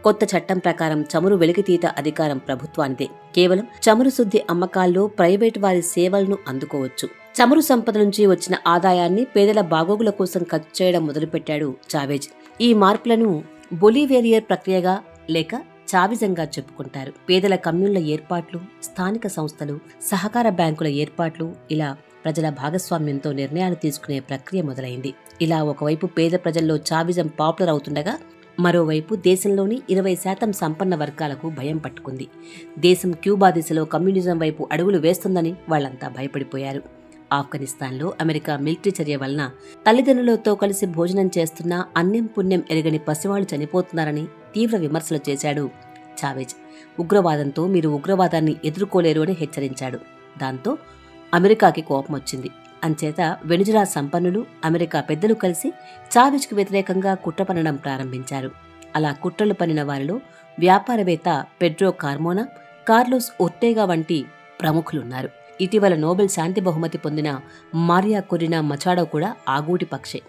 కొత్త చట్టం ప్రకారం చమురు వెలికితీత అధికారం ప్రభుత్వానిదే. కేవలం చమురు శుద్ధి అమ్మకాల్లో ప్రైవేటు వారి సేవలను అందుకోవచ్చు. చమురు సంపద నుంచి వచ్చిన ఆదాయాన్ని పేదల బాగోగుల కోసం ఖర్చు చేయడం మొదలుపెట్టాడు చావేజ్. ఈ మార్పులను బొలివేరియర్ ప్రక్రియగా లేక చావిజంగా చెప్పుకుంటారు. పేదల కమ్యూన్ల ఏర్పాట్లు, స్థానిక సంస్థలు, సహకార బ్యాంకుల ఏర్పాట్లు, ఇలా ప్రజల భాగస్వామ్యంతో నిర్ణయాలు తీసుకునే ప్రక్రియ మొదలైంది. ఇలా ఒకవైపు పేద ప్రజల్లో చావిజం పాపులర్ అవుతుండగా మరోవైపు దేశంలోని 20% సంపన్న వర్గాలకు భయం పట్టుకుంది. దేశం క్యూబా దిశలో కమ్యూనిజం వైపు అడుగులు వేస్తుందని వాళ్లంతా భయపడిపోయారు. ఆఫ్ఘనిస్తాన్లో అమెరికా మిలిటరీ చర్య వలన తల్లిదండ్రులతో కలిసి భోజనం చేస్తున్నా అన్యం పుణ్యం ఎరగని పసివాళ్లు చనిపోతున్నారని తీవ్ర విమర్శలు చేశాడు చావేజ్. ఉగ్రవాదంతో మీరు ఉగ్రవాదాన్ని ఎదుర్కోలేరు అని హెచ్చరించాడు. దాంతో అమెరికాకి కోపం వచ్చింది. అంచేత వెనిజులా సంపన్నులు, అమెరికా పెద్దలు కలిసి చావేజ్కు వ్యతిరేకంగా కుట్ర పన్నడం ప్రారంభించారు. అలా కుట్రలు పన్నిన వారిలో వ్యాపారవేత్త పెడ్రో కార్మోనా, కార్లోస్ ఒర్టేగా వంటి ప్రముఖులున్నారు. ఇటీవల నోబెల్ శాంతి బహుమతి పొందిన మారియా కొరినా మచాడో కూడా ఆ గూటి పక్షే.